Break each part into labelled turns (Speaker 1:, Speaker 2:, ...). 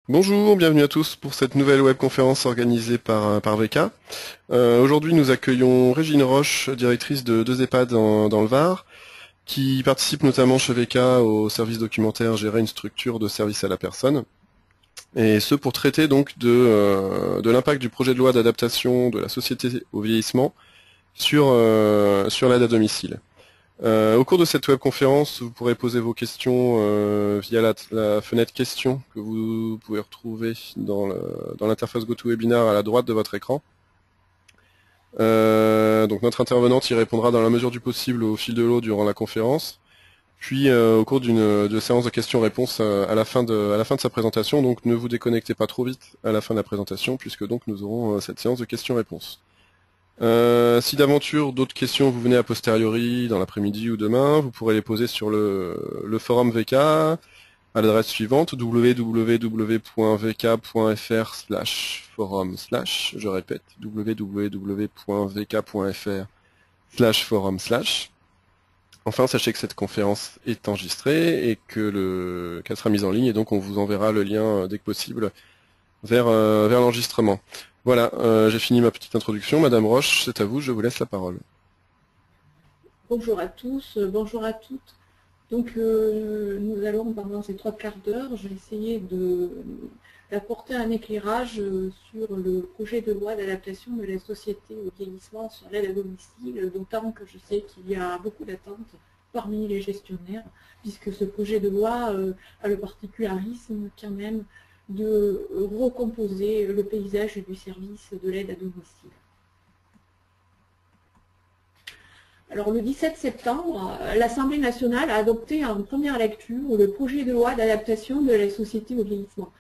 Speaker 1: Bonjour, bienvenue à tous pour cette nouvelle webconférence organisée par VK. Aujourd'hui, nous accueillons Régine Roche, directrice de deux EHPAD dans le Var, qui participe notamment chez VK au service documentaire Gérer une structure de service à la personne, et ce pour traiter donc de l'impact du projet de loi d'adaptation de la société au vieillissement sur l'aide à domicile. Au cours de cette webconférence, vous pourrez poser vos questions via la fenêtre questions que vous pouvez retrouver dans l'interface GoToWebinar à la droite de votre écran. Donc notre intervenante y répondra dans la mesure du possible au fil de l'eau durant la conférence, puis au cours d'une séance de questions-réponses à la fin de sa présentation. Donc ne vous déconnectez pas trop vite à la fin de la présentation, puisque donc nous aurons cette séance de questions-réponses. Si d'aventure d'autres questions vous venez a posteriori dans l'après-midi ou demain, vous pourrez les poser sur le forum VK à l'adresse suivante www.vk.fr/forum/, je répète www.vk.fr/forum/. Enfin, sachez que cette conférence est enregistrée et qu'elle sera mise en ligne, et donc on vous enverra le lien dès que possible vers l'enregistrement. Voilà, j'ai fini ma petite introduction. Madame Roche, c'est à vous, je vous laisse la parole.
Speaker 2: Bonjour à tous, bonjour à toutes. Donc nous allons pendant ces 3 quarts d'heure, je vais essayer d'apporter un éclairage sur le projet de loi d'adaptation de la société au vieillissement sur l'aide à domicile, d'autant que je sais qu'il y a beaucoup d'attentes parmi les gestionnaires, puisque ce projet de loi a le particularisme quand même de recomposer le paysage du service de l'aide à domicile. Alors, le 17 septembre, l'Assemblée nationale a adopté en première lecture le projet de loi d'adaptation de la société au vieillissement.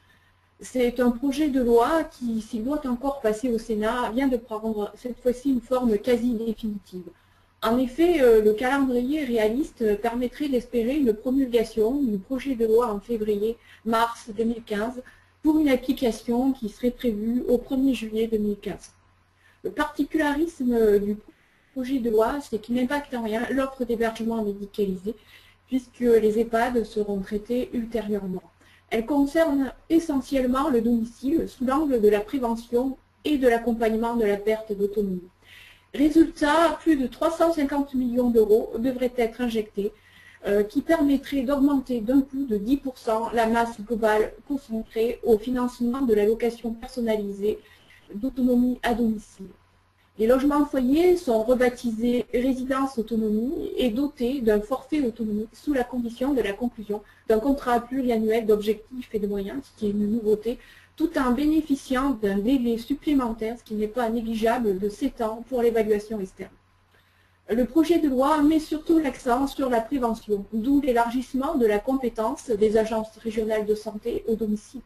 Speaker 2: C'est un projet de loi qui, s'il doit encore passer au Sénat, vient de prendre cette fois-ci une forme quasi définitive. En effet, le calendrier réaliste permettrait d'espérer une promulgation du projet de loi en février-mars 2015 pour une application qui serait prévue au 1er juillet 2015. Le particularisme du projet de loi, c'est qu'il n'impacte en rien l'offre d'hébergement médicalisé, puisque les EHPAD seront traités ultérieurement. Elle concerne essentiellement le domicile sous l'angle de la prévention et de l'accompagnement de la perte d'autonomie. Résultat, plus de 350 millions d'euros devraient être injectés, qui permettraient d'augmenter d'un coup de 10% la masse globale consacrée au financement de l'allocation personnalisée d'autonomie à domicile. Les logements foyers sont rebaptisés résidences autonomie et dotés d'un forfait autonomie sous la condition de la conclusion d'un contrat pluriannuel d'objectifs et de moyens, ce qui est une nouveauté, tout en bénéficiant d'un délai supplémentaire, ce qui n'est pas négligeable, de 7 ans pour l'évaluation externe. Le projet de loi met surtout l'accent sur la prévention, d'où l'élargissement de la compétence des agences régionales de santé au domicile,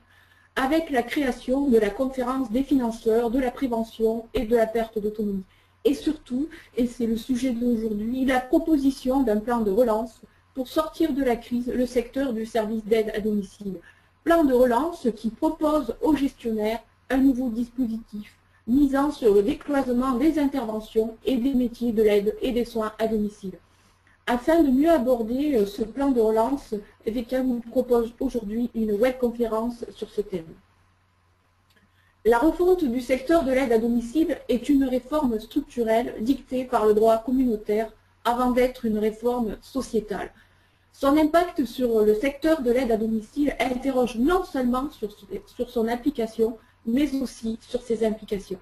Speaker 2: avec la création de la conférence des financeurs de la prévention et de la perte d'autonomie. Et surtout, et c'est le sujet d'aujourd'hui, la proposition d'un plan de relance pour sortir de la crise le secteur du service d'aide à domicile. Plan de relance qui propose aux gestionnaires un nouveau dispositif misant sur le décloisonnement des interventions et des métiers de l'aide et des soins à domicile. Afin de mieux aborder ce plan de relance, VK vous propose aujourd'hui une webconférence sur ce thème. La refonte du secteur de l'aide à domicile est une réforme structurelle dictée par le droit communautaire avant d'être une réforme sociétale. Son impact sur le secteur de l'aide à domicile interroge non seulement sur son application, mais aussi sur ses implications.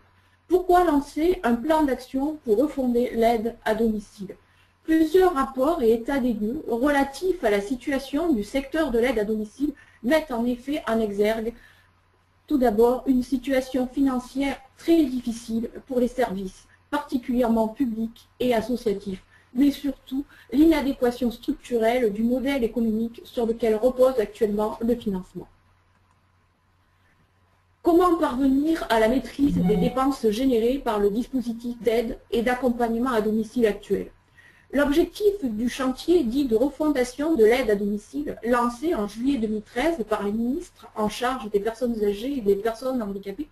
Speaker 2: Pourquoi lancer un plan d'action pour refonder l'aide à domicile ? Plusieurs rapports et états des lieux relatifs à la situation du secteur de l'aide à domicile mettent en effet en exergue tout d'abord une situation financière très difficile pour les services, particulièrement publics et associatifs, mais surtout l'inadéquation structurelle du modèle économique sur lequel repose actuellement le financement. Comment parvenir à la maîtrise des dépenses générées par le dispositif d'aide et d'accompagnement à domicile actuel ? L'objectif du chantier dit de refondation de l'aide à domicile, lancé en juillet 2013 par les ministres en charge des personnes âgées et des personnes handicapées,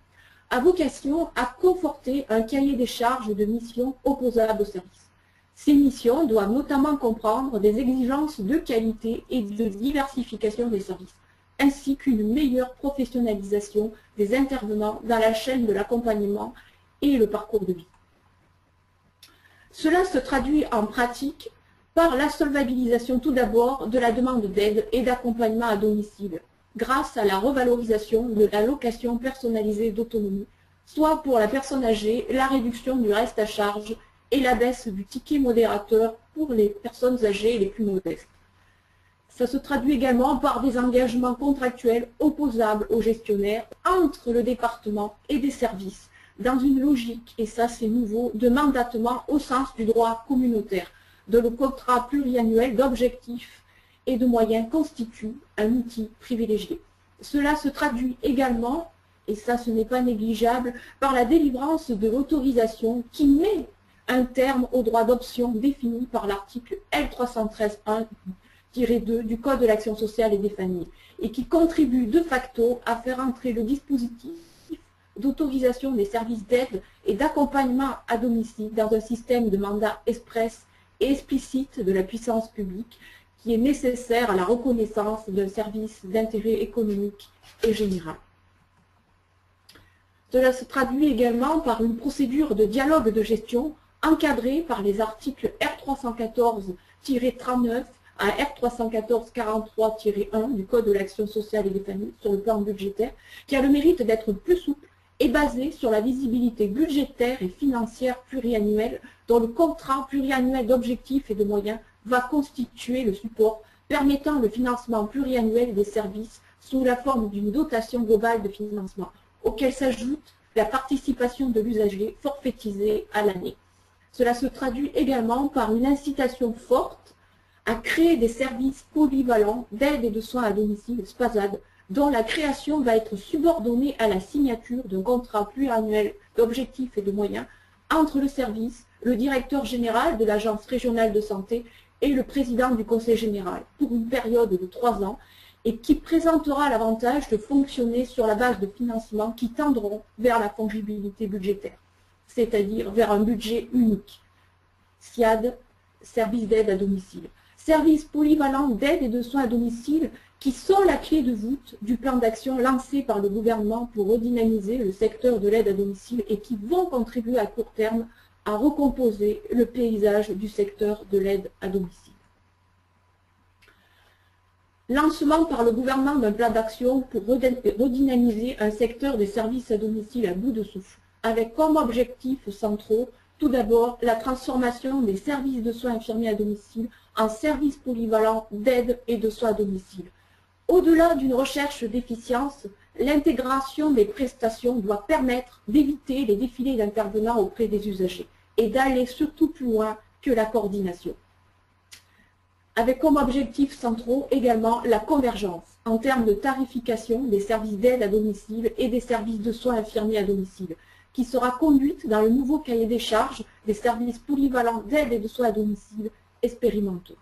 Speaker 2: a vocation à conforter un cahier des charges de missions opposables au service. Ces missions doivent notamment comprendre des exigences de qualité et de diversification des services, ainsi qu'une meilleure professionnalisation des intervenants dans la chaîne de l'accompagnement et le parcours de vie. Cela se traduit en pratique par la solvabilisation tout d'abord de la demande d'aide et d'accompagnement à domicile, grâce à la revalorisation de l'allocation personnalisée d'autonomie, soit pour la personne âgée, la réduction du reste à charge et la baisse du ticket modérateur pour les personnes âgées les plus modestes. Ça se traduit également par des engagements contractuels opposables aux gestionnaires entre le département et des services, dans une logique, et ça c'est nouveau, de mandatement au sens du droit communautaire, de le contrat pluriannuel d'objectifs et de moyens constitue un outil privilégié. Cela se traduit également, et ça ce n'est pas négligeable, par la délivrance de l'autorisation qui met un terme au droit d'option défini par l'article L313-1-2 du Code de l'action sociale et des familles, et qui contribue de facto à faire entrer le dispositif d'autorisation des services d'aide et d'accompagnement à domicile dans un système de mandat express et explicite de la puissance publique qui est nécessaire à la reconnaissance d'un service d'intérêt économique et général. Cela se traduit également par une procédure de dialogue de gestion encadrée par les articles R314-39 à R314-43-1 du Code de l'action sociale et des familles sur le plan budgétaire, qui a le mérite d'être plus souple et basé sur la visibilité budgétaire et financière pluriannuelle dont le contrat pluriannuel d'objectifs et de moyens va constituer le support permettant le financement pluriannuel des services sous la forme d'une dotation globale de financement, auquel s'ajoute la participation de l'usager forfaitisée à l'année. Cela se traduit également par une incitation forte à créer des services polyvalents d'aide et de soins à domicile, SPASAD, dont la création va être subordonnée à la signature d'un contrat pluriannuel d'objectifs et de moyens entre le service, le directeur général de l'Agence régionale de santé et le président du conseil général pour une période de 3 ans et qui présentera l'avantage de fonctionner sur la base de financements qui tendront vers la fongibilité budgétaire, c'est-à-dire vers un budget unique. SIAD, service d'aide à domicile. Services polyvalents d'aide et de soins à domicile qui sont la clé de voûte du plan d'action lancé par le gouvernement pour redynamiser le secteur de l'aide à domicile et qui vont contribuer à court terme à recomposer le paysage du secteur de l'aide à domicile. Lancement par le gouvernement d'un plan d'action pour redynamiser un secteur des services à domicile à bout de souffle, avec comme objectifs centraux, tout d'abord, la transformation des services de soins infirmiers à domicile en services polyvalents d'aide et de soins à domicile. Au-delà d'une recherche d'efficience, l'intégration des prestations doit permettre d'éviter les défilés d'intervenants auprès des usagers et d'aller surtout plus loin que la coordination. Avec comme objectifs centraux également la convergence en termes de tarification des services d'aide à domicile et des services de soins infirmiers à domicile, qui sera conduite dans le nouveau cahier des charges des services polyvalents d'aide et de soins à domicile expérimentaux.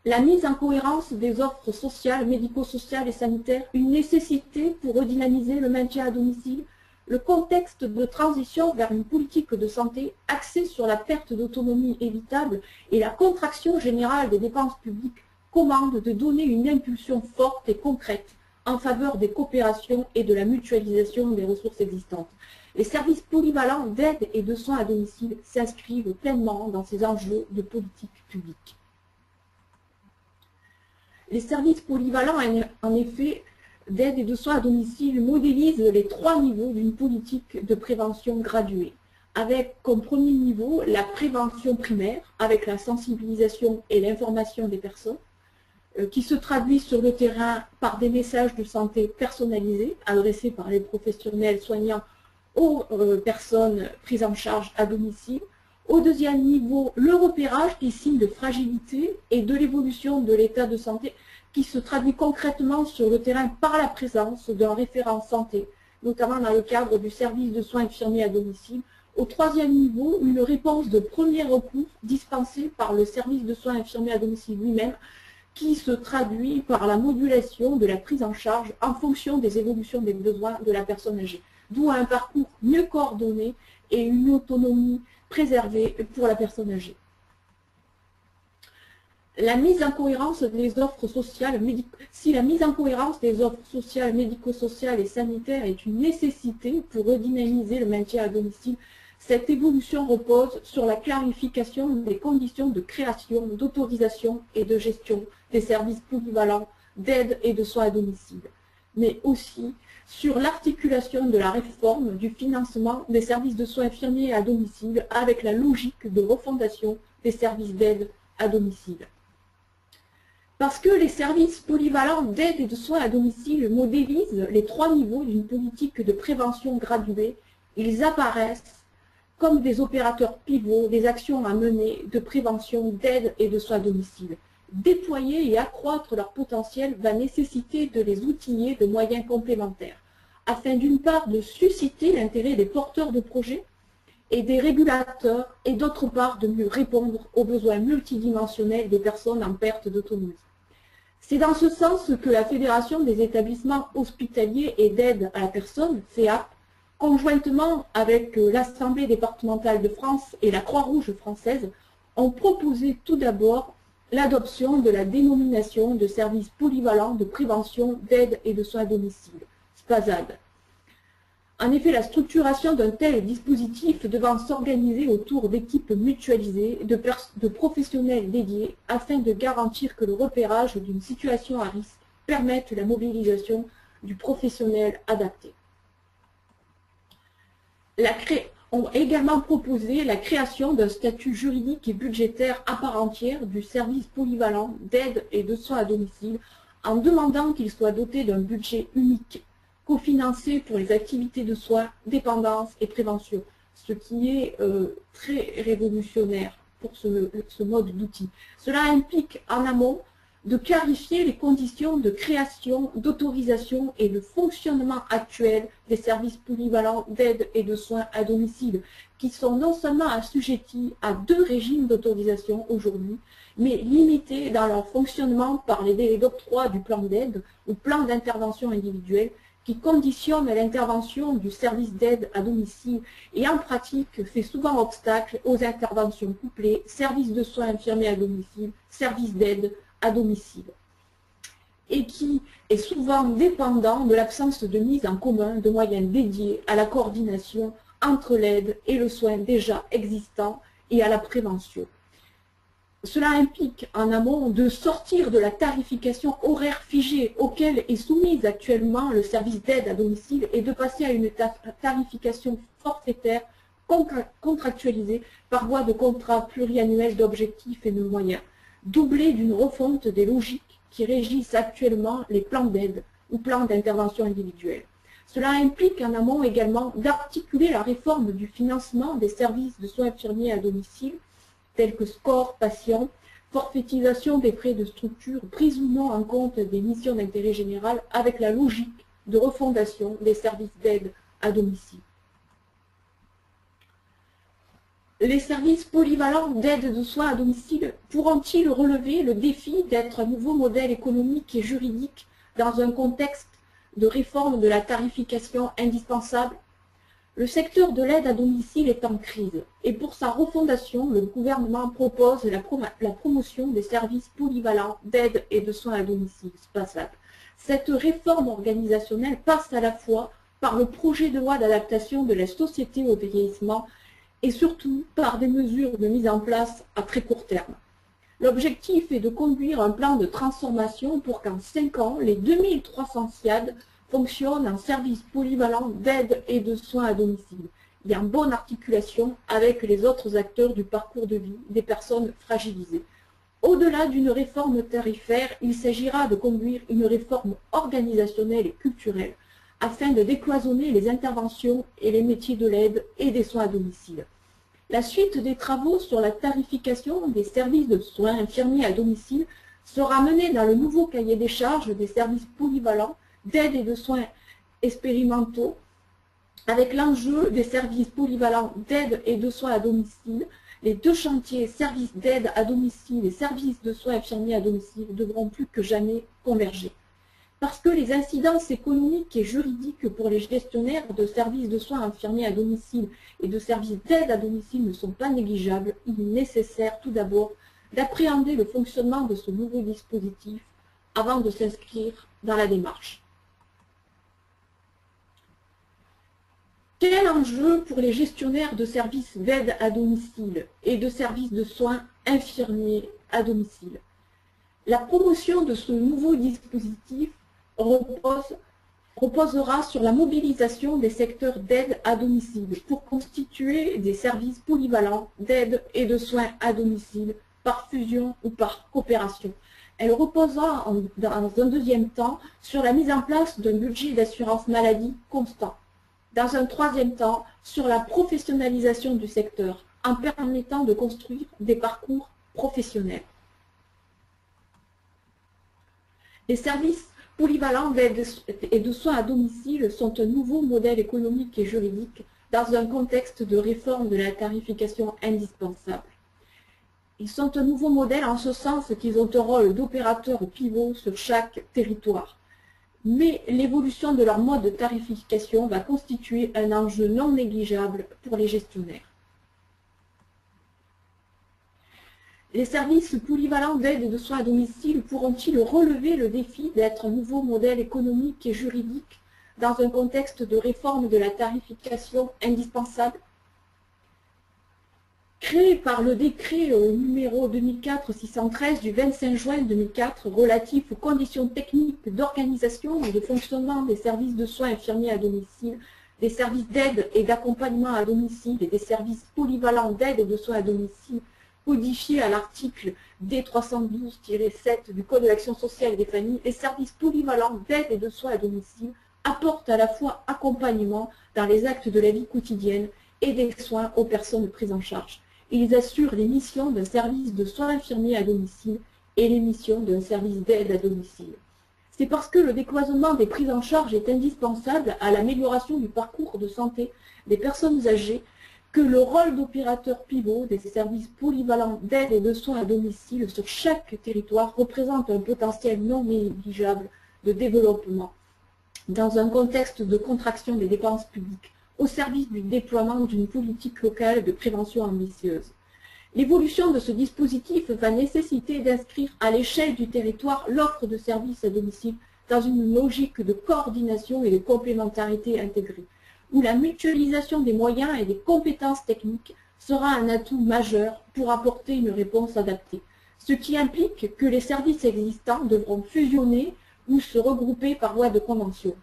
Speaker 2: La mise en cohérence des offres sociales, médico-sociales et sanitaires, une nécessité pour redynamiser le maintien à domicile, le contexte de transition vers une politique de santé axée sur la perte d'autonomie évitable et la contraction générale des dépenses publiques commandent de donner une impulsion forte et concrète en faveur des coopérations et de la mutualisation des ressources existantes. Les services polyvalents d'aide et de soins à domicile s'inscrivent pleinement dans ces enjeux de politique publique. Les services polyvalents, en effet, d'aide et de soins à domicile modélisent les 3 niveaux d'une politique de prévention graduée, avec comme premier niveau la prévention primaire, avec la sensibilisation et l'information des personnes, qui se traduit sur le terrain par des messages de santé personnalisés, adressés par les professionnels soignants aux personnes prises en charge à domicile. Au deuxième niveau, le repérage des signes de fragilité et de l'évolution de l'état de santé qui se traduit concrètement sur le terrain par la présence d'un référent santé, notamment dans le cadre du service de soins infirmiers à domicile. Au troisième niveau, une réponse de premier recours dispensée par le service de soins infirmiers à domicile lui-même, qui se traduit par la modulation de la prise en charge en fonction des évolutions des besoins de la personne âgée, d'où un parcours mieux coordonné et une autonomie préservée pour la personne âgée. la mise en cohérence des offres sociales, si la mise en cohérence des offres sociales, médico-sociales et sanitaires est une nécessité pour redynamiser le maintien à domicile, cette évolution repose sur la clarification des conditions de création, d'autorisation et de gestion des services polyvalents d'aide et de soins à domicile, mais aussi sur l'articulation de la réforme du financement des services de soins infirmiers à domicile avec la logique de refondation des services d'aide à domicile. Parce que les services polyvalents d'aide et de soins à domicile modélisent les 3 niveaux d'une politique de prévention graduée, ils apparaissent comme des opérateurs pivots des actions à mener de prévention d'aide et de soins à domicile. Déployer et accroître leur potentiel va nécessiter de les outiller de moyens complémentaires, afin d'une part de susciter l'intérêt des porteurs de projets et des régulateurs, et d'autre part de mieux répondre aux besoins multidimensionnels des personnes en perte d'autonomie. C'est dans ce sens que la Fédération des établissements hospitaliers et d'aide à la personne, FEAP, conjointement avec l'Assemblée départementale de France et la Croix-Rouge française, ont proposé tout d'abord l'adoption de la dénomination de service polyvalent de prévention, d'aide et de soins à domicile, SPASAD. En effet, la structuration d'un tel dispositif devant s'organiser autour d'équipes mutualisées, de professionnels dédiés, afin de garantir que le repérage d'une situation à risque permette la mobilisation du professionnel adapté. On a également proposé la création d'un statut juridique et budgétaire à part entière du service polyvalent d'aide et de soins à domicile, en demandant qu'il soit doté d'un budget unique, cofinancé pour les activités de soins, dépendance et prévention, ce qui est très révolutionnaire pour ce mode d'outil. Cela implique en amont de clarifier les conditions de création, d'autorisation et de fonctionnement actuel des services polyvalents d'aide et de soins à domicile, qui sont non seulement assujettis à 2 régimes d'autorisation aujourd'hui, mais limités dans leur fonctionnement par les délais d'octroi du plan d'aide ou plan d'intervention individuelle, qui conditionne l'intervention du service d'aide à domicile et en pratique fait souvent obstacle aux interventions couplées, services de soins infirmiers à domicile, services d'aide à domicile, et qui est souvent dépendant de l'absence de mise en commun de moyens dédiés à la coordination entre l'aide et le soin déjà existant et à la prévention. Cela implique en amont de sortir de la tarification horaire figée auquel est soumise actuellement le service d'aide à domicile et de passer à une tarification forfaitaire contractualisée par voie de contrat pluriannuel d'objectifs et de moyens, doublée d'une refonte des logiques qui régissent actuellement les plans d'aide ou plans d'intervention individuelle. Cela implique en amont également d'articuler la réforme du financement des services de soins infirmiers à domicile, tels que score patient, forfaitisation des frais de structure, prise ou non en compte des missions d'intérêt général, avec la logique de refondation des services d'aide à domicile. Les services polyvalents d'aide de soins à domicile pourront-ils relever le défi d'être un nouveau modèle économique et juridique dans un contexte de réforme de la tarification indispensable? Le secteur de l'aide à domicile est en crise et pour sa refondation, le gouvernement propose la promotion des services polyvalents d'aide et de soins à domicile, SPASAD. Cette réforme organisationnelle passe à la fois par le projet de loi d'adaptation de la société au vieillissement et surtout par des mesures de mise en place à très court terme. L'objectif est de conduire un plan de transformation pour qu'en 5 ans, les 2300 SIAD fonctionnent en service polyvalent d'aide et de soins à domicile, et en bonne articulation avec les autres acteurs du parcours de vie des personnes fragilisées. Au-delà d'une réforme tarifaire, il s'agira de conduire une réforme organisationnelle et culturelle afin de décloisonner les interventions et les métiers de l'aide et des soins à domicile. La suite des travaux sur la tarification des services de soins infirmiers à domicile sera menée dans le nouveau cahier des charges des services polyvalents d'aide et de soins expérimentaux, avec l'enjeu des services polyvalents d'aide et de soins à domicile. Les 2 chantiers services d'aide à domicile et services de soins infirmiers à domicile devront plus que jamais converger. Parce que les incidences économiques et juridiques pour les gestionnaires de services de soins infirmiers à domicile et de services d'aide à domicile ne sont pas négligeables, il est nécessaire tout d'abord d'appréhender le fonctionnement de ce nouveau dispositif avant de s'inscrire dans la démarche. Quel enjeu pour les gestionnaires de services d'aide à domicile et de services de soins infirmiers à domicile? La promotion de ce nouveau dispositif reposera sur la mobilisation des secteurs d'aide à domicile pour constituer des services polyvalents d'aide et de soins à domicile par fusion ou par coopération. Elle reposera dans un deuxième temps sur la mise en place d'un budget d'assurance maladie constant. Dans un troisième temps, sur la professionnalisation du secteur en permettant de construire des parcours professionnels. Les services polyvalents d'aide et de soins à domicile sont un nouveau modèle économique et juridique dans un contexte de réforme de la tarification indispensable. Ils sont un nouveau modèle en ce sens qu'ils ont un rôle d'opérateur pivot sur chaque territoire. Mais l'évolution de leur mode de tarification va constituer un enjeu non négligeable pour les gestionnaires. Les services polyvalents d'aide et de soins à domicile pourront-ils relever le défi d'être un nouveau modèle économique et juridique dans un contexte de réforme de la tarification indispensable? Créé par le décret numéro 2004-613 du 25 juin 2004 relatif aux conditions techniques d'organisation et de fonctionnement des services de soins infirmiers à domicile, des services d'aide et d'accompagnement à domicile et des services polyvalents d'aide et de soins à domicile, codifié à l'article D312-7 du Code de l'action sociale et des familles, les services polyvalents d'aide et de soins à domicile apportent à la fois accompagnement dans les actes de la vie quotidienne et des soins aux personnes prises en charge. Ils assurent les missions d'un service de soins infirmiers à domicile et les missions d'un service d'aide à domicile. C'est parce que le décloisonnement des prises en charge est indispensable à l'amélioration du parcours de santé des personnes âgées que le rôle d'opérateur pivot des services polyvalents d'aide et de soins à domicile sur chaque territoire représente un potentiel non négligeable de développement dans un contexte de contraction des dépenses publiques au service du déploiement d'une politique locale de prévention ambitieuse. L'évolution de ce dispositif va nécessiter d'inscrire à l'échelle du territoire l'offre de services à domicile dans une logique de coordination et de complémentarité intégrée, où la mutualisation des moyens et des compétences techniques sera un atout majeur pour apporter une réponse adaptée, ce qui implique que les services existants devront fusionner ou se regrouper par voie de convention.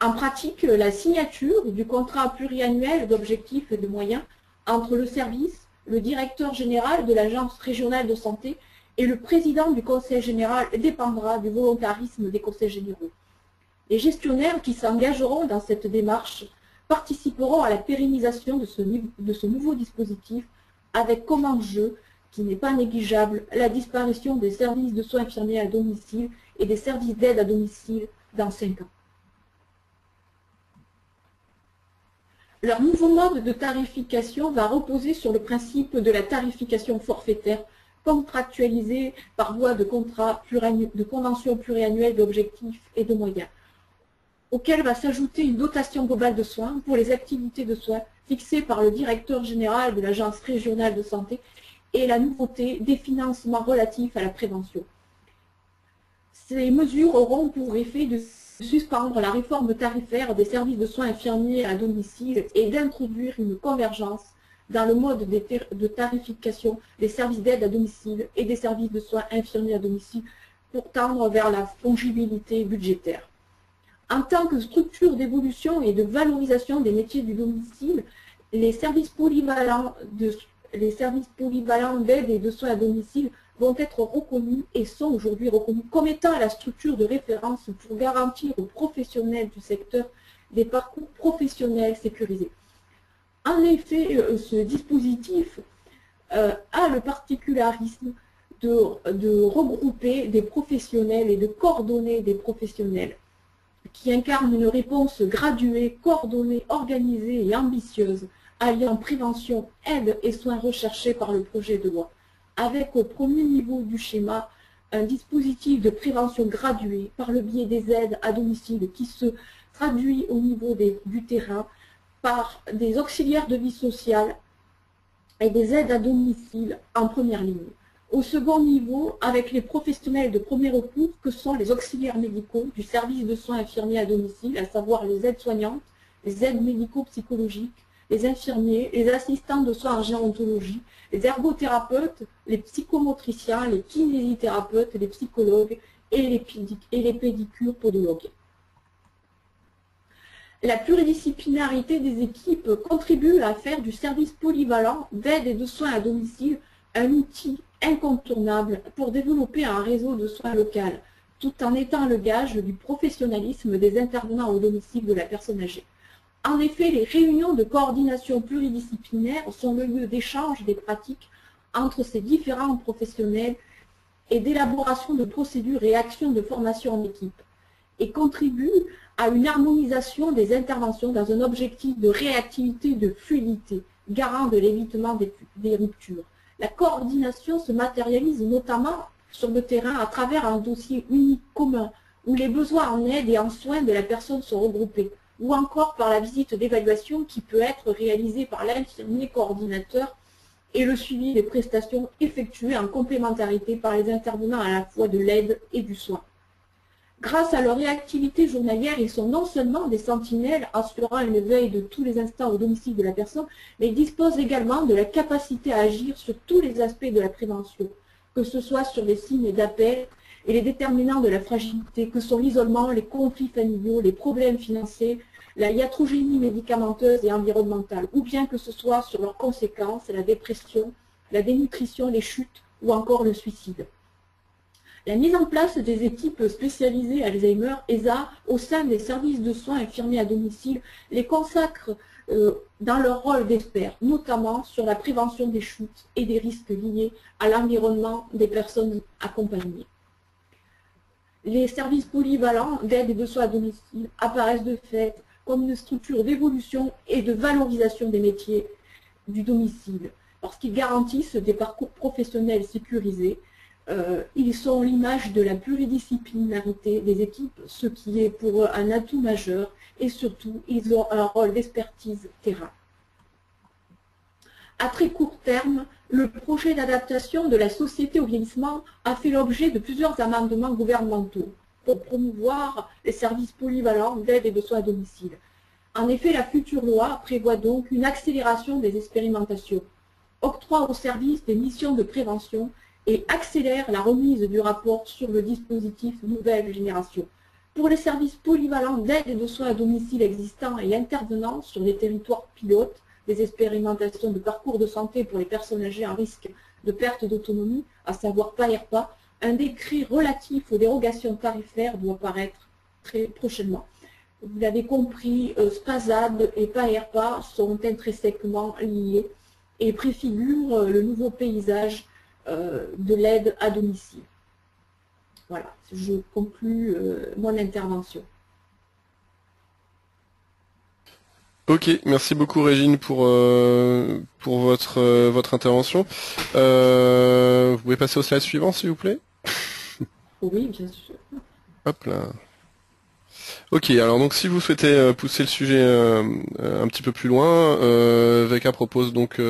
Speaker 2: En pratique, la signature du contrat pluriannuel d'objectifs et de moyens entre le service, le directeur général de l'Agence régionale de santé et le président du conseil général dépendra du volontarisme des conseils généraux. Les gestionnaires qui s'engageront dans cette démarche participeront à la pérennisation de ce nouveau dispositif avec comme enjeu, qui n'est pas négligeable, la disparition des services de soins infirmiers à domicile et des services d'aide à domicile dans 5 ans. Leur nouveau mode de tarification va reposer sur le principe de la tarification forfaitaire contractualisée par voie de convention pluriannuelle d'objectifs et de moyens, auquel va s'ajouter une dotation globale de soins pour les activités de soins fixée par le directeur général de l'Agence régionale de santé et la nouveauté des financements relatifs à la prévention. Ces mesures auront pour effet de suspendre la réforme tarifaire des services de soins infirmiers à domicile et d'introduire une convergence dans le mode de tarification des services d'aide à domicile et des services de soins infirmiers à domicile pour tendre vers la fongibilité budgétaire. En tant que structure d'évolution et de valorisation des métiers du domicile, les services polyvalents d'aide et de soins à domicile vont être reconnus et sont aujourd'hui reconnus comme étant la structure de référence pour garantir aux professionnels du secteur des parcours professionnels sécurisés. En effet, ce dispositif a le particularisme de regrouper des professionnels et de coordonner des professionnels qui incarnent une réponse graduée, coordonnée, organisée et ambitieuse, alliant prévention, aide et soins recherchés par le projet de loi, avec au premier niveau du schéma un dispositif de prévention graduée par le biais des aides à domicile qui se traduit au niveau du terrain par des auxiliaires de vie sociale et des aides à domicile en première ligne. Au second niveau, avec les professionnels de premier recours que sont les auxiliaires médicaux du service de soins infirmiers à domicile, à savoir les aides-soignantes, les aides médico-psychologiques, les infirmiers, les assistants de soins en gérontologie, les ergothérapeutes, les psychomotriciens, les kinésithérapeutes, les psychologues et les pédicures podologues. La pluridisciplinarité des équipes contribue à faire du service polyvalent d'aide et de soins à domicile un outil incontournable pour développer un réseau de soins local, tout en étant le gage du professionnalisme des intervenants au domicile de la personne âgée. En effet, les réunions de coordination pluridisciplinaire sont le lieu d'échange des pratiques entre ces différents professionnels et d'élaboration de procédures et actions de formation en équipe, et contribuent à une harmonisation des interventions dans un objectif de réactivité et de fluidité, garant de l'évitement des ruptures. La coordination se matérialise notamment sur le terrain à travers un dossier unique commun, où les besoins en aide et en soins de la personne sont regroupés, ou encore par la visite d'évaluation qui peut être réalisée par l'infirmier coordinateur et le suivi des prestations effectuées en complémentarité par les intervenants à la fois de l'aide et du soin. Grâce à leur réactivité journalière, ils sont non seulement des sentinelles assurant une veille de tous les instants au domicile de la personne, mais ils disposent également de la capacité à agir sur tous les aspects de la prévention, que ce soit sur les signes d'appel et les déterminants de la fragilité, que sont l'isolement, les conflits familiaux, les problèmes financiers, la iatrogénie médicamenteuse et environnementale, ou bien que ce soit sur leurs conséquences, la dépression, la dénutrition, les chutes ou encore le suicide. La mise en place des équipes spécialisées Alzheimer, ESA, au sein des services de soins infirmiers à domicile, les consacre dans leur rôle d'experts, notamment sur la prévention des chutes et des risques liés à l'environnement des personnes accompagnées. Les services polyvalents d'aide et de soins à domicile apparaissent de fait comme une structure d'évolution et de valorisation des métiers du domicile, parce qu'ils garantissent des parcours professionnels sécurisés. Ils sont l'image de la pluridisciplinarité des équipes, ce qui est pour eux un atout majeur, et surtout, ils ont un rôle d'expertise terrain. À très court terme, le projet d'adaptation de la société au vieillissement a fait l'objet de plusieurs amendements gouvernementaux pour promouvoir les services polyvalents d'aide et de soins à domicile. En effet, la future loi prévoit donc une accélération des expérimentations, octroie aux services des missions de prévention et accélère la remise du rapport sur le dispositif nouvelle génération. Pour les services polyvalents d'aide et de soins à domicile existants et intervenant sur des territoires pilotes, des expérimentations de parcours de santé pour les personnes âgées en risque de perte d'autonomie, à savoir PAERPA, un décret relatif aux dérogations tarifaires doit paraître très prochainement. Vous l'avez compris, SPASAD et PAERPA sont intrinsèquement liés et préfigurent le nouveau paysage de l'aide à domicile. Voilà, je conclus mon intervention.
Speaker 1: Ok, merci beaucoup Régine pour votre intervention. Vous pouvez passer au slide suivant s'il vous plaît?
Speaker 2: Oui, bien sûr.
Speaker 1: Hop là. Ok, alors donc si vous souhaitez pousser le sujet un petit peu plus loin, VECA propose donc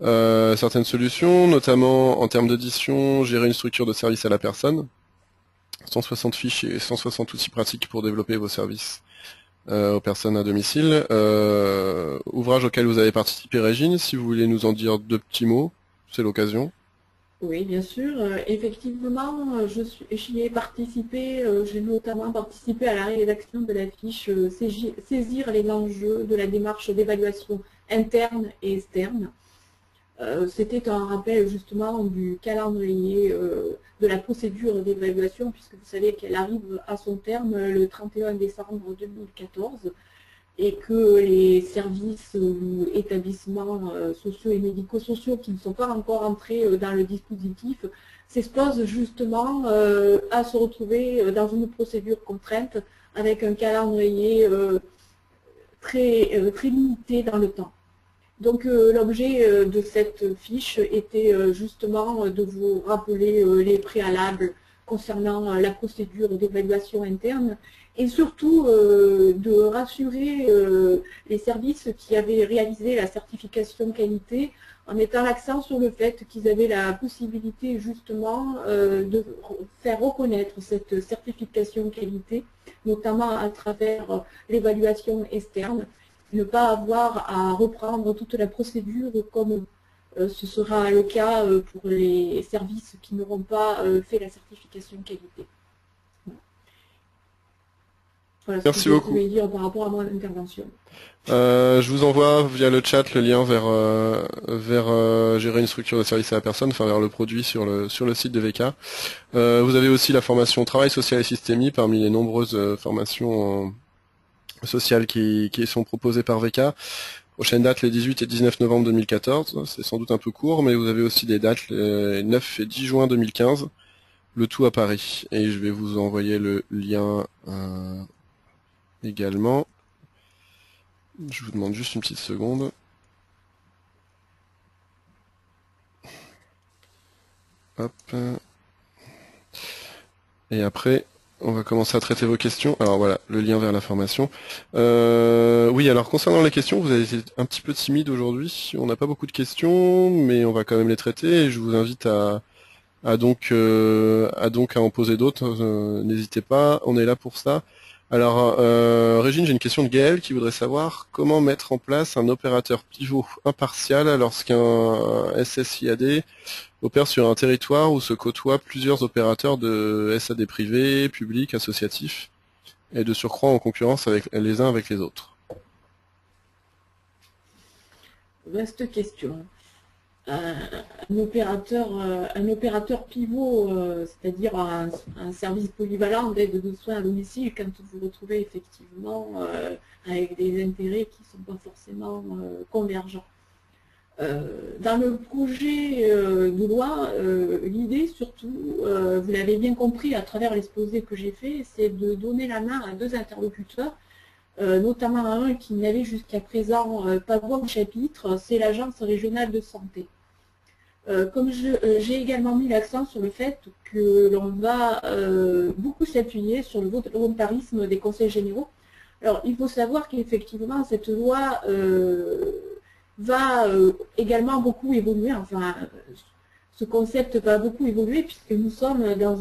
Speaker 1: certaines solutions, notamment en termes d'audition, gérer une structure de service à la personne, 160 fiches et 160 outils pratiques pour développer vos services aux personnes à domicile. Ouvrage auquel vous avez participé Régine, si vous voulez nous en dire deux petits mots, c'est l'occasion.
Speaker 2: Oui, bien sûr. Effectivement, j'y ai participé. J'ai notamment participé à la rédaction de la fiche Saisir les enjeux de la démarche d'évaluation interne et externe. C'était un rappel justement du calendrier de la procédure d'évaluation, puisque vous savez qu'elle arrive à son terme le 31 décembre 2014. Et que les services ou établissements sociaux et médico-sociaux qui ne sont pas encore entrés dans le dispositif s'exposent justement à se retrouver dans une procédure contrainte avec un calendrier très limité dans le temps. Donc l'objet de cette fiche était justement de vous rappeler les préalables concernant la procédure d'évaluation interne, et surtout de rassurer les services qui avaient réalisé la certification qualité en mettant l'accent sur le fait qu'ils avaient la possibilité justement de faire reconnaître cette certification qualité, notamment à travers l'évaluation externe, ne pas avoir à reprendre toute la procédure comme ce sera le cas pour les services qui n'auront pas fait la certification qualité. Voilà ce que je pouvais dire par rapport à mon intervention.
Speaker 1: Je vous envoie via le chat le lien vers gérer une structure de service à la personne, enfin vers le produit sur le site de VK. Vous avez aussi la formation travail social et systémie parmi les nombreuses formations sociales qui sont proposées par VK. Prochaine date les 18 et 19 novembre 2014, c'est sans doute un peu court, mais vous avez aussi des dates les 9 et 10 juin 2015, le tout à Paris. Et je vais vous envoyer le lien également. Je vous demande juste une petite seconde. Hop. Et après, on va commencer à traiter vos questions. Alors voilà, le lien vers la formation. Oui, alors concernant les questions, vous avez été un petit peu timide aujourd'hui. On n'a pas beaucoup de questions, mais on va quand même les traiter. Et je vous invite à donc à en poser d'autres. N'hésitez pas, on est là pour ça. Alors, Régine, j'ai une question de Gaël qui voudrait savoir comment mettre en place un opérateur pivot impartial lorsqu'un SSIAD opère sur un territoire où se côtoient plusieurs opérateurs de SAD privés, publics, associatifs, et de surcroît en concurrence les uns avec les autres.
Speaker 2: Vaste question. Un opérateur pivot, c'est-à-dire un service polyvalent d'aide de soins à domicile, quand vous vous retrouvez effectivement avec des intérêts qui ne sont pas forcément convergents. Dans le projet de loi, l'idée surtout, vous l'avez bien compris à travers l'exposé que j'ai fait, c'est de donner la main à deux interlocuteurs, notamment à un qui n'avait jusqu'à présent pas voix au chapitre, c'est l'Agence régionale de santé. Comme j'ai également mis l'accent sur le fait que l'on va beaucoup s'appuyer sur le volontarisme des conseils généraux. Alors, il faut savoir qu'effectivement, cette loi va également beaucoup évoluer, enfin, ce concept va beaucoup évoluer puisque nous sommes dans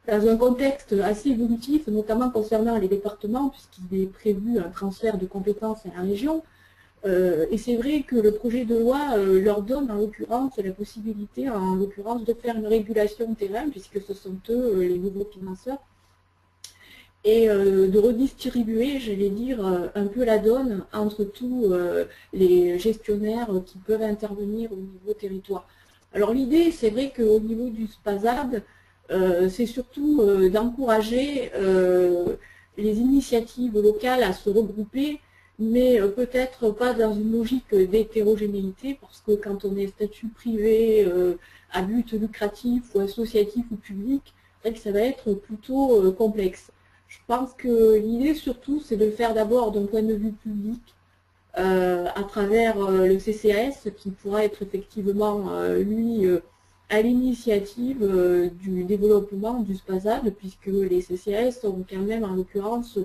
Speaker 2: un contexte assez évolutif, notamment concernant les départements, puisqu'il est prévu un transfert de compétences à la région. Et c'est vrai que le projet de loi leur donne en l'occurrence la possibilité, de faire une régulation terrain, puisque ce sont eux les nouveaux financeurs, et de redistribuer, j'allais dire, un peu la donne entre tous les gestionnaires qui peuvent intervenir au niveau territoire. Alors l'idée, c'est vrai qu'au niveau du SPASAD, c'est surtout d'encourager les initiatives locales à se regrouper, mais peut-être pas dans une logique d'hétérogénéité, parce que quand on est statut privé à but lucratif ou associatif ou public, c'est vrai que ça va être plutôt complexe. Je pense que l'idée surtout, c'est de faire d'abord d'un point de vue public, à travers le CCAS, qui pourra être effectivement, lui, à l'initiative du développement du SPASAD, puisque les CCAS sont quand même, en l'occurrence,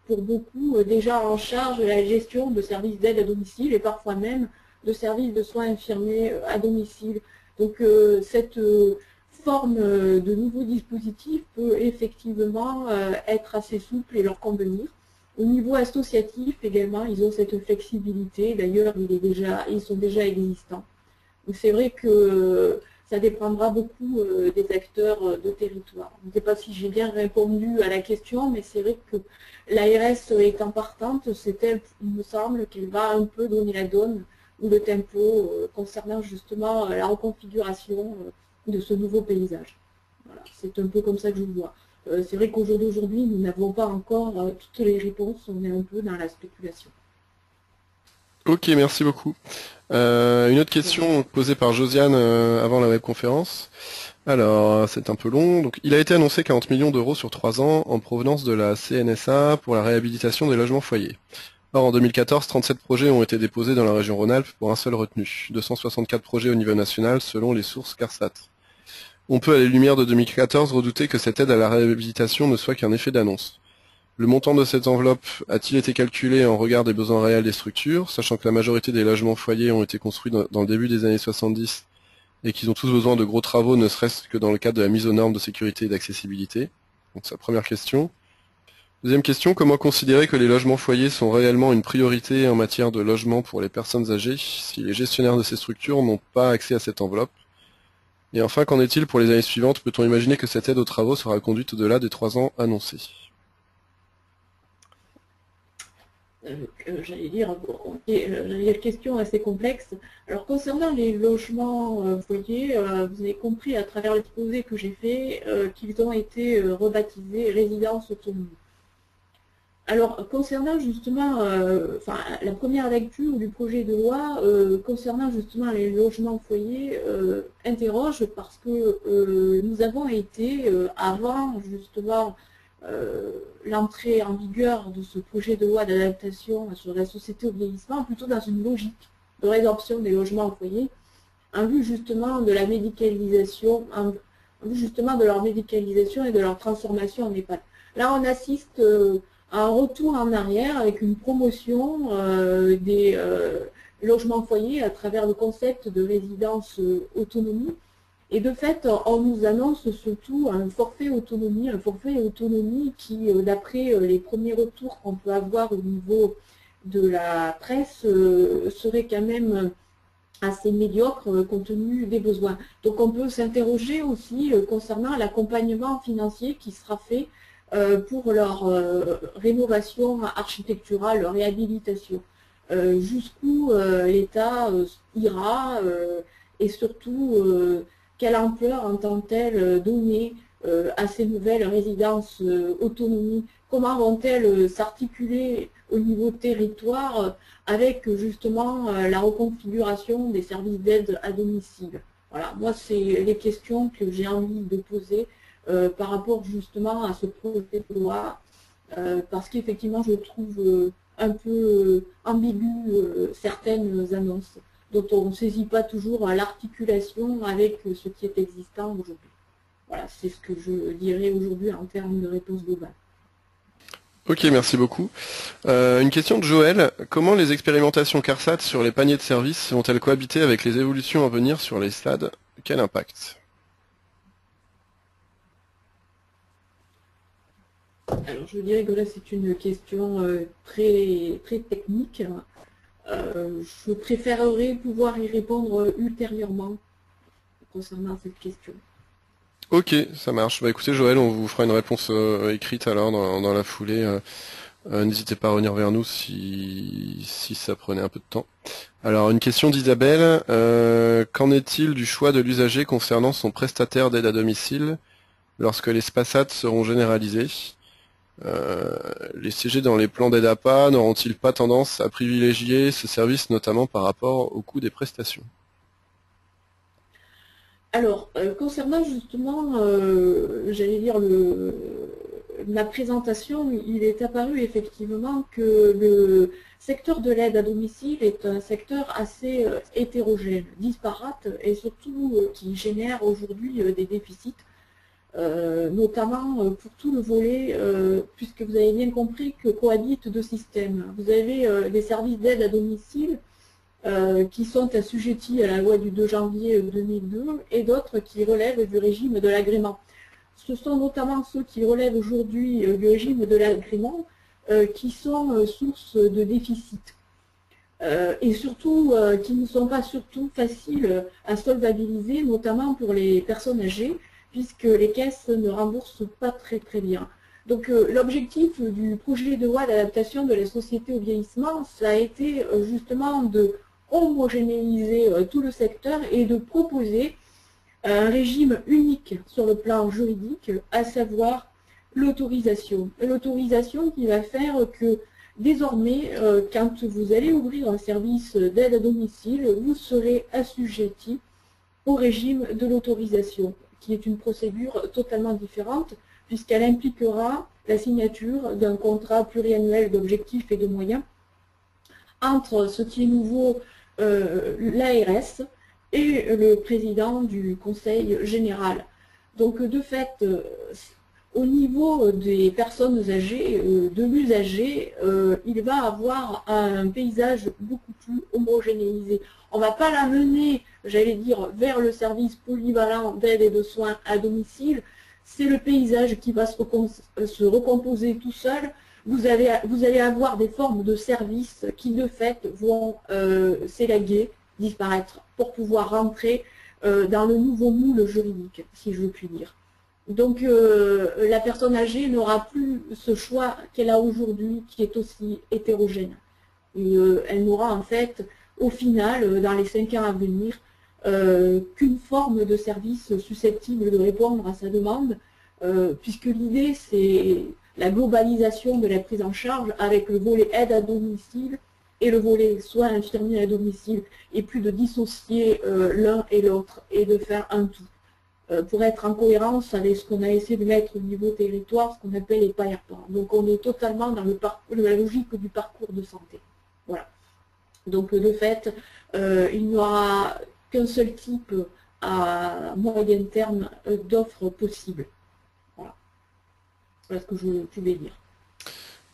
Speaker 2: pour beaucoup, déjà en charge de la gestion de services d'aide à domicile et parfois même de services de soins infirmiers à domicile. Donc cette forme de nouveau dispositif peut effectivement être assez souple et leur convenir. Au niveau associatif également, ils ont cette flexibilité. D'ailleurs, ils sont déjà existants. Donc c'est vrai que ça dépendra beaucoup des acteurs de territoire. Je ne sais pas si j'ai bien répondu à la question, mais c'est vrai que l'ARS étant partante, c'est elle, il me semble, qu'elle va un peu donner la donne ou le tempo concernant justement la reconfiguration de ce nouveau paysage. Voilà, c'est un peu comme ça que je le vois. C'est vrai qu'aujourd'hui, nous n'avons pas encore toutes les réponses, on est un peu dans la spéculation.
Speaker 1: Ok, merci beaucoup. Une autre question posée par Josiane avant la webconférence. Alors, c'est un peu long. Donc, il a été annoncé 40 millions d'euros sur 3 ans en provenance de la CNSA pour la réhabilitation des logements foyers. Or, en 2014, 37 projets ont été déposés dans la région Rhône-Alpes pour un seul retenu. 264 projets au niveau national selon les sources CARSAT. On peut, à la lumière de 2014, redouter que cette aide à la réhabilitation ne soit qu'un effet d'annonce. Le montant de cette enveloppe a-t-il été calculé en regard des besoins réels des structures, sachant que la majorité des logements foyers ont été construits dans le début des années 70 et qu'ils ont tous besoin de gros travaux, ne serait-ce que dans le cadre de la mise aux normes de sécurité et d'accessibilité? Donc, c'est la première question. Deuxième question, comment considérer que les logements foyers sont réellement une priorité en matière de logement pour les personnes âgées si les gestionnaires de ces structures n'ont pas accès à cette enveloppe? Et enfin, qu'en est-il pour les années suivantes? Peut-on imaginer que cette aide aux travaux sera conduite au-delà des 3 ans annoncés?
Speaker 2: J'allais dire, question assez complexe. Alors concernant les logements foyers, vous avez compris à travers l'exposé que j'ai fait qu'ils ont été rebaptisés résidences autonomes. Alors concernant justement, la première lecture du projet de loi concernant justement les logements foyers interroge parce que nous avons été avant justement l'entrée en vigueur de ce projet de loi d'adaptation sur la société au vieillissement, plutôt dans une logique de résorption des logements au foyer, en vue justement de la médicalisation, en vue justement de leur médicalisation et de leur transformation en EHPAD. Là, on assiste à un retour en arrière avec une promotion des logements foyers à travers le concept de résidence autonomie. Et de fait, on nous annonce surtout un forfait autonomie qui, d'après les premiers retours qu'on peut avoir au niveau de la presse, serait quand même assez médiocre compte tenu des besoins. Donc on peut s'interroger aussi concernant l'accompagnement financier qui sera fait pour leur rénovation architecturale, leur réhabilitation. Jusqu'où l'État ira et surtout quelle ampleur entend-elle donner à ces nouvelles résidences autonomie? Comment vont-elles s'articuler au niveau territoire avec justement la reconfiguration des services d'aide à domicile? Voilà, moi c'est les questions que j'ai envie de poser par rapport justement à ce projet de loi, parce qu'effectivement je trouve un peu ambigu certaines annonces dont on ne saisit pas toujours l'articulation avec ce qui est existant aujourd'hui. Voilà, c'est ce que je dirais aujourd'hui en termes de réponse globale.
Speaker 1: Ok, merci beaucoup. Une question de Joël. Comment les expérimentations CARSAT sur les paniers de services vont-elles cohabiter avec les évolutions à venir sur les SLAD? Quel impact?
Speaker 2: Alors je dirais que là c'est une question très, très technique. Je préférerais pouvoir y répondre ultérieurement concernant cette question.
Speaker 1: Ok, ça marche. Bah écoutez Joël, on vous fera une réponse écrite alors dans la foulée. N'hésitez pas à revenir vers nous si ça prenait un peu de temps. Alors une question d'Isabelle. Qu'en est-il du choix de l'usager concernant son prestataire d'aide à domicile lorsque les SPACAT seront généralisés? Les CG dans les plans d'aide APA n'auront-ils pas tendance à privilégier ce service notamment par rapport au coût des prestations?
Speaker 2: Alors, concernant justement, j'allais dire, ma présentation, il est apparu effectivement que le secteur de l'aide à domicile est un secteur assez hétérogène, disparate et surtout qui génère aujourd'hui des déficits, notamment pour tout le volet, puisque vous avez bien compris que cohabitent deux systèmes. Vous avez des services d'aide à domicile qui sont assujettis à la loi du 2 janvier 2002 et d'autres qui relèvent du régime de l'agrément. Ce sont notamment ceux qui relèvent aujourd'hui du régime de l'agrément qui sont source de déficit et surtout qui ne sont pas surtout faciles à solvabiliser, notamment pour les personnes âgées, puisque les caisses ne remboursent pas très très bien. Donc l'objectif du projet de loi d'adaptation de la société au vieillissement, ça a été justement de homogénéiser tout le secteur et de proposer un régime unique sur le plan juridique, à savoir l'autorisation. L'autorisation qui va faire que désormais, quand vous allez ouvrir un service d'aide à domicile, vous serez assujetti au régime de l'autorisation, qui est une procédure totalement différente, puisqu'elle impliquera la signature d'un contrat pluriannuel d'objectifs et de moyens entre ce qui est nouveau, l'ARS et le président du Conseil général. Donc de fait, au niveau des personnes âgées, de l'usager, il va avoir un paysage beaucoup plus homogénéisé. On ne va pas l'amener, j'allais dire, vers le service polyvalent d'aide et de soins à domicile. C'est le paysage qui va se recomposer tout seul. Vous allez avoir des formes de services qui, de fait, vont s'élaguer, disparaître, pour pouvoir rentrer dans le nouveau moule juridique, si je puis dire. Donc la personne âgée n'aura plus ce choix qu'elle a aujourd'hui, qui est aussi hétérogène. Et, elle n'aura en fait, au final, dans les 5 ans à venir, qu'une forme de service susceptible de répondre à sa demande, puisque l'idée c'est la globalisation de la prise en charge avec le volet aide à domicile et le volet soins infirmiers à domicile, et plus de dissocier l'un et l'autre, et de faire un tout. Pour être en cohérence avec ce qu'on a essayé de mettre au niveau territoire, ce qu'on appelle les PAERPA. Donc on est totalement dans la logique du parcours de santé. Voilà. Donc de fait, il n'y aura qu'un seul type à moyen terme d'offres possibles. Voilà. Voilà ce que je pouvais dire.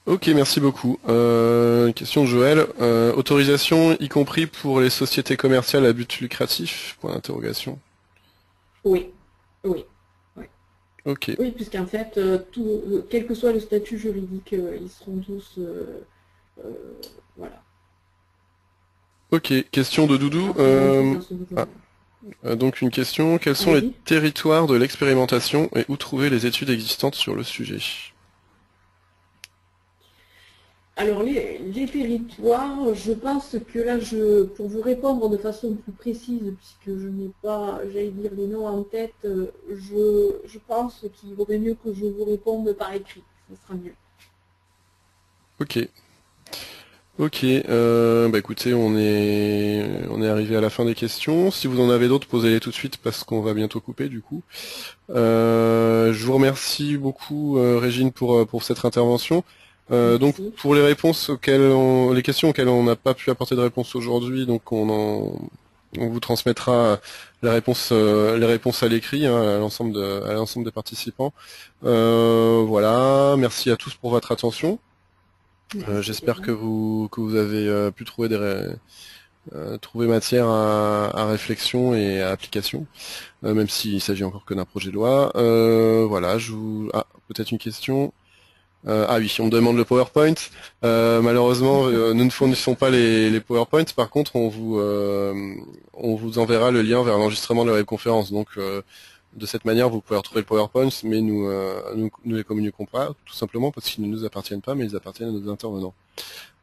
Speaker 1: Ok, merci beaucoup. Question de Joël. Autorisation y compris pour les sociétés commerciales à but lucratif? Point d'interrogation.
Speaker 2: Oui, oui.
Speaker 1: Ok.
Speaker 2: Oui, puisqu'en fait, quel que soit le statut juridique, ils seront tous... voilà.
Speaker 1: Ok, question de Doudou. Donc une question, quels sont les territoires de l'expérimentation et où trouver les études existantes sur le sujet?
Speaker 2: Alors les territoires, je pense que là, pour vous répondre de façon plus précise, puisque je n'ai pas, j'allais dire, les noms en tête, je pense qu'il vaudrait mieux que je vous réponde par écrit, ce sera mieux.
Speaker 1: Ok. Ok, bah écoutez, on est arrivé à la fin des questions. Si vous en avez d'autres, posez-les tout de suite parce qu'on va bientôt couper du coup. Je vous remercie beaucoup, Régine, pour cette intervention. Donc pour les réponses les questions auxquelles on n'a pas pu apporter de réponse aujourd'hui, donc on vous transmettra les réponses à l'écrit, hein, à l'ensemble des participants. Voilà, merci à tous pour votre attention. J'espère que vous avez pu trouver trouver matière à réflexion et à application, même s'il s'agit encore que d'un projet de loi. Voilà, peut-être une question. Ah oui, on me demande le PowerPoint. Malheureusement, nous ne fournissons pas les PowerPoints. Par contre, on vous enverra le lien vers l'enregistrement de la webconférence. Donc, de cette manière, vous pouvez retrouver le PowerPoint, mais nous les communiquons pas, tout simplement parce qu'ils ne nous appartiennent pas, mais ils appartiennent à nos intervenants.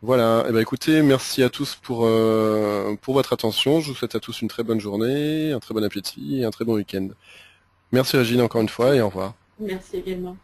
Speaker 1: Voilà. Et ben, écoutez, merci à tous pour votre attention. Je vous souhaite à tous une très bonne journée, un très bon appétit et un très bon week-end. Merci Régine encore une fois et au revoir.
Speaker 2: Merci également.